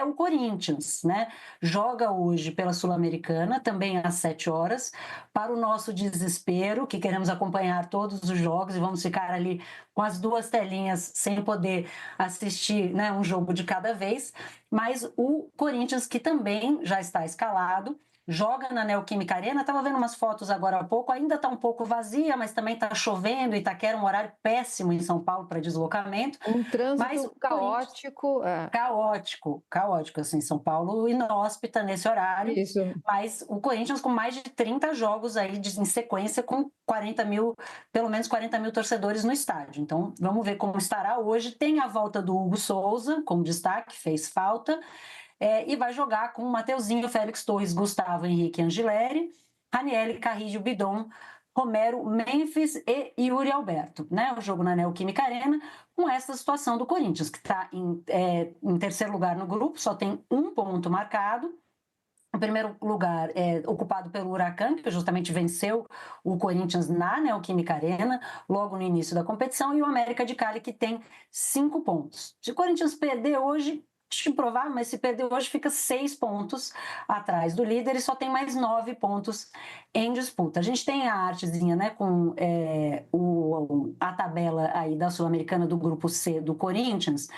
o Corinthians, né? Joga hoje pela Sul-Americana, também às 7 horas, para o nosso desespero, que queremos acompanhar todos os jogos e vamos ficar ali com as duas telinhas sem poder assistir, né, um jogo de cada vez, mas o Corinthians, que também já está escalado, joga na Neoquímica Arena. Estava vendo umas fotos agora há pouco, ainda está um pouco vazia, mas também está chovendo, Itaquera é um horário péssimo em São Paulo para deslocamento. Um Mas trânsito o Corinthians, caótico. caótico, assim, São Paulo inóspita nesse horário, Isso. mas o Corinthians com mais de 30 jogos aí em sequência, com 40 mil, pelo menos 40 mil torcedores no estádio. Então, vamos ver como estará hoje. Tem a volta do Hugo Souza, como destaque, fez falta, e vai jogar com Mateuzinho, Félix Torres, Gustavo Henrique Angileri, Ranieri, Carrillo, Bidon, Romero, Memphis e Yuri Alberto, né? O jogo na Neoquímica Arena, com essa situação do Corinthians, que está em terceiro lugar no grupo, só tem um ponto marcado. O primeiro lugar é ocupado pelo Huracan, que justamente venceu o Corinthians na Neoquímica Arena, logo no início da competição, e o América de Cali, que tem 5 pontos. Se o Corinthians perder hoje, acho provável, mas se perder hoje, fica 6 pontos atrás do líder e só tem mais 9 pontos em disputa. A gente tem a artezinha, né, com a tabela aí da Sul-Americana do grupo C do Corinthians,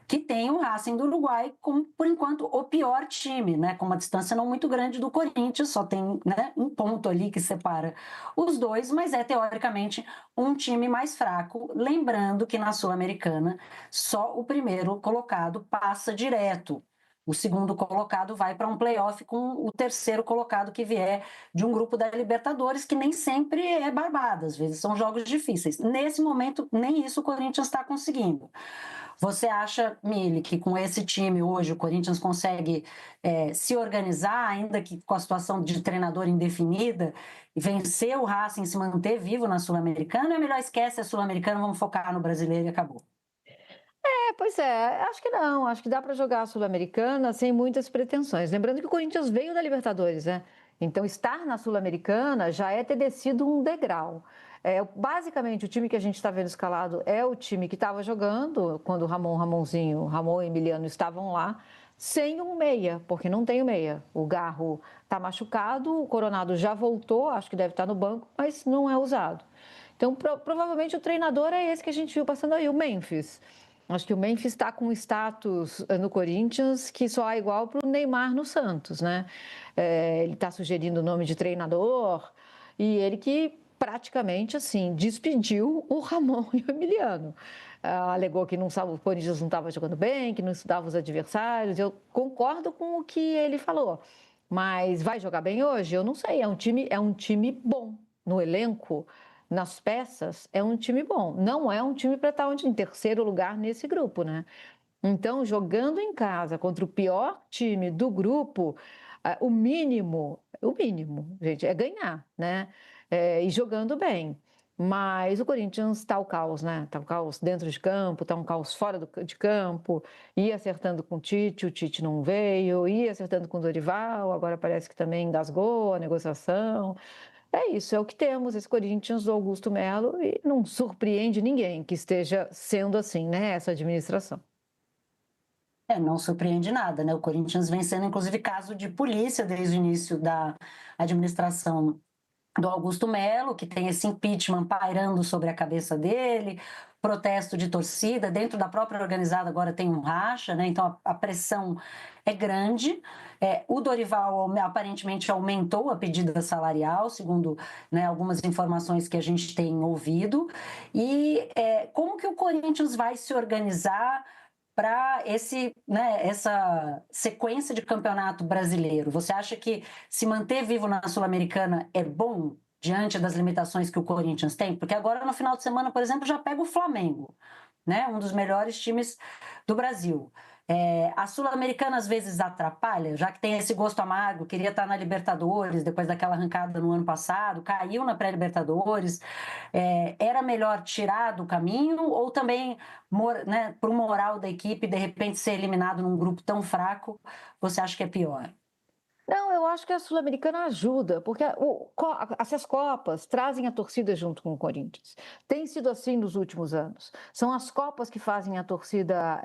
que tem o Racing do Uruguai como, por enquanto, o pior time, né, com uma distância não muito grande do Corinthians, só tem, né, um ponto ali que separa os dois, mas é teoricamente um time mais fraco, lembrando que na Sul-Americana só o primeiro colocado passa direto. O segundo colocado vai para um playoff com o terceiro colocado que vier de um grupo da Libertadores, que nem sempre é barbada, às vezes são jogos difíceis. Nesse momento, nem isso o Corinthians está conseguindo. Você acha, Mili, que com esse time hoje o Corinthians consegue se organizar, ainda que com a situação de treinador indefinida, e vencer o Racing, se manter vivo na Sul-Americana? Ou é melhor esquece a Sul-Americana, vamos focar no brasileiro e acabou? Pois é, acho que não, acho que dá para jogar a Sul-Americana sem muitas pretensões. Lembrando que o Corinthians veio da Libertadores, né? Então, estar na Sul-Americana já é ter descido um degrau. Basicamente, o time que a gente está vendo escalado é o time que estava jogando quando o Ramon e Emiliano estavam lá, sem um meia, porque não tem o meia. O Garro está machucado, o Coronado já voltou, acho que deve estar no banco, mas não é usado. Então, provavelmente o treinador é esse que a gente viu passando aí, o Memphis. Acho que o Memphis está com um status no Corinthians que só é igual para o Neymar no Santos, né? Ele está sugerindo o nome de treinador e ele que praticamente, assim, despediu o Ramon e o Emiliano. Alegou que não sabe, o Corinthians não estava jogando bem, que não estudava os adversários. Eu concordo com o que ele falou, mas vai jogar bem hoje? Eu não sei. É um time bom no elenco. Nas peças, é um time bom. Não é um time para estar em terceiro lugar nesse grupo, né? Então, jogando em casa contra o pior time do grupo, o mínimo, gente, é ganhar, né? E jogando bem. Mas o Corinthians está o caos, né? Está o caos dentro de campo, está um caos fora de campo, ia acertando com o Tite não veio, ia acertando com o Dorival, agora parece que também engasgou a negociação. É isso, é o que temos, esse Corinthians do Augusto Melo, e não surpreende ninguém que esteja sendo assim, né, essa administração. Não surpreende nada, né? O Corinthians vem sendo, inclusive, caso de polícia desde o início da administração do Augusto Melo, que tem esse impeachment pairando sobre a cabeça dele, protesto de torcida, dentro da própria organizada agora tem um racha, né? Então a pressão é grande. O Dorival aparentemente aumentou a pedida salarial, segundo, né, algumas informações que a gente tem ouvido. E como que o Corinthians vai se organizar para essa sequência de campeonato brasileiro? Você acha que se manter vivo na Sul-Americana é bom diante das limitações que o Corinthians tem? Porque agora no final de semana, por exemplo, já pega o Flamengo, né? Um dos melhores times do Brasil. A Sul-Americana às vezes atrapalha, já que tem esse gosto amargo, queria estar na Libertadores depois daquela arrancada no ano passado, caiu na pré-Libertadores. Era melhor tirar do caminho ou também, né, para o moral da equipe, de repente ser eliminado num grupo tão fraco, você acha que é pior? Não, eu acho que a Sul-Americana ajuda, porque essas Copas trazem a torcida junto com o Corinthians. Tem sido assim nos últimos anos. São as Copas que fazem a torcida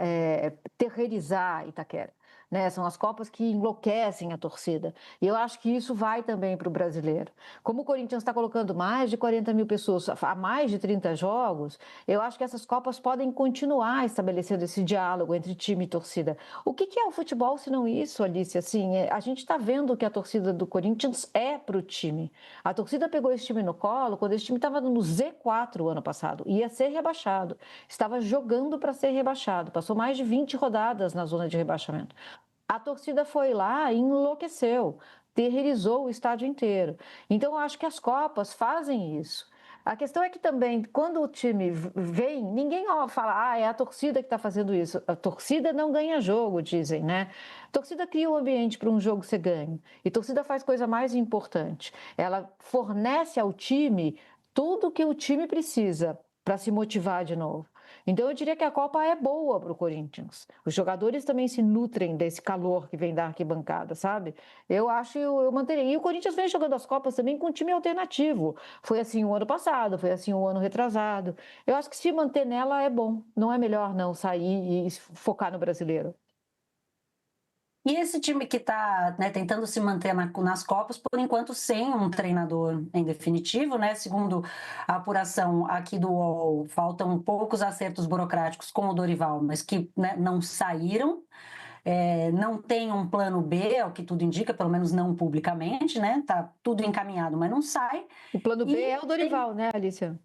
terreirizar Itaquera. né? São as Copas que enlouquecem a torcida. E eu acho que isso vai também para o brasileiro. Como o Corinthians está colocando mais de 40 mil pessoas a mais de 30 jogos, eu acho que essas Copas podem continuar estabelecendo esse diálogo entre time e torcida. O que é o futebol se não isso, Alice? Assim, a gente está vendo que a torcida do Corinthians é para o time. A torcida pegou esse time no colo quando esse time estava no Z4 ano passado, ia ser rebaixado, estava jogando para ser rebaixado, passou mais de 20 rodadas na zona de rebaixamento. A torcida foi lá e enlouqueceu, terrorizou o estádio inteiro. Então, eu acho que as Copas fazem isso. A questão é que também, quando o time vem, ninguém fala, é a torcida que está fazendo isso. A torcida não ganha jogo, dizem, né? A torcida cria um ambiente para um jogo ser ganho. E a torcida faz coisa mais importante. Ela fornece ao time tudo que o time precisa para se motivar de novo. Então, eu diria que a Copa é boa para o Corinthians. Os jogadores também se nutrem desse calor que vem da arquibancada, sabe? Eu acho, eu manteria. E o Corinthians vem jogando as Copas também com um time alternativo. Foi assim o ano passado, foi assim o ano retrasado. Eu acho que se manter nela é bom. Não é melhor não sair e focar no brasileiro. E esse time que está, né, tentando se manter nas Copas, por enquanto sem um treinador em definitivo, né? Segundo a apuração aqui do UOL, faltam poucos acertos burocráticos com o Dorival, mas que, né, não saíram. Não tem um plano B, é o que tudo indica, pelo menos não publicamente, né? Tá tudo encaminhado, mas não sai. O plano B E é o Dorival, né, Alicia?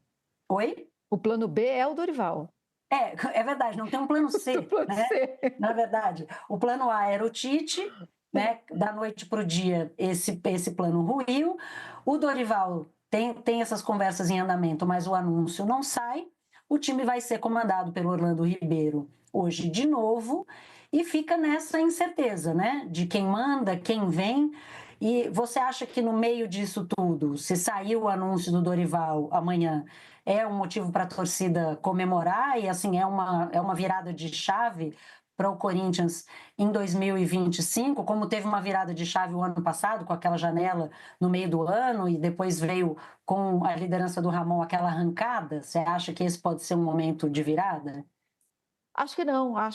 Oi? O plano B é o Dorival. É verdade, não tem um plano O C, plano né? C. Na verdade, o plano A era o Tite, né? Da noite para o dia, esse plano ruiu. O Dorival tem essas conversas em andamento, mas o anúncio não sai. O time vai ser comandado pelo Orlando Ribeiro hoje de novo e fica nessa incerteza, né? De quem manda, quem vem. E você acha que no meio disso tudo, se sair o anúncio do Dorival amanhã, é um motivo para a torcida comemorar e assim é uma virada de chave para o Corinthians em 2025, como teve uma virada de chave o ano passado, com aquela janela no meio do ano, e depois veio com a liderança do Ramon aquela arrancada? Você acha que esse pode ser um momento de virada? Acho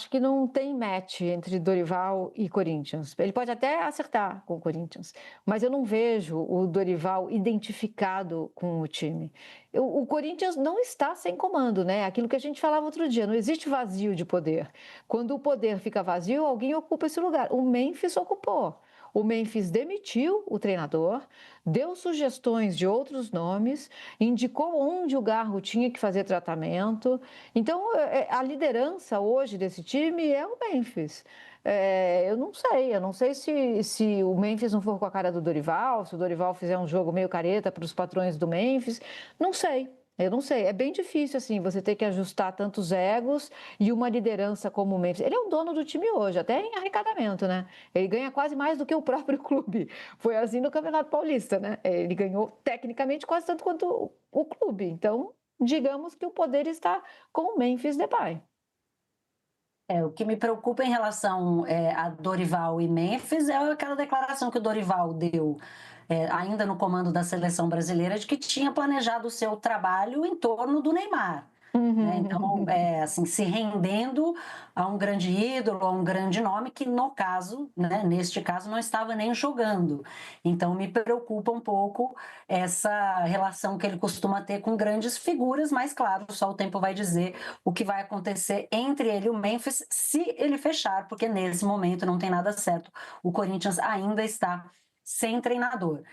que não tem match entre Dorival e Corinthians. Ele pode até acertar com o Corinthians, mas eu não vejo o Dorival identificado com o time. O Corinthians não está sem comando, né? Aquilo que a gente falava outro dia, não existe vazio de poder. Quando o poder fica vazio, alguém ocupa esse lugar. O Memphis ocupou. O Memphis demitiu o treinador, deu sugestões de outros nomes, indicou onde o Garro tinha que fazer tratamento. Então, a liderança hoje desse time é o Memphis. Eu não sei se o Memphis não for com a cara do Dorival, se o Dorival fizer um jogo meio careta para os patrões do Memphis, não sei. Eu não sei, é bem difícil assim você ter que ajustar tantos egos e uma liderança como o Memphis. Ele é o dono do time hoje, até em arrecadamento, né? Ele ganha quase mais do que o próprio clube. Foi assim no Campeonato Paulista, né? Ele ganhou tecnicamente quase tanto quanto o clube. Então, digamos que o poder está com o Memphis Depay. O que me preocupa em relação a Dorival e Memphis é aquela declaração que o Dorival deu, ainda no comando da seleção brasileira, de que tinha planejado o seu trabalho em torno do Neymar. Né? Então, assim, se rendendo a um grande ídolo, a um grande nome que, no caso, né, neste caso, não estava nem jogando. Então, me preocupa um pouco essa relação que ele costuma ter com grandes figuras, mas, claro, só o tempo vai dizer o que vai acontecer entre ele e o Memphis, se ele fechar, porque nesse momento não tem nada certo. O Corinthians ainda está sem treinador.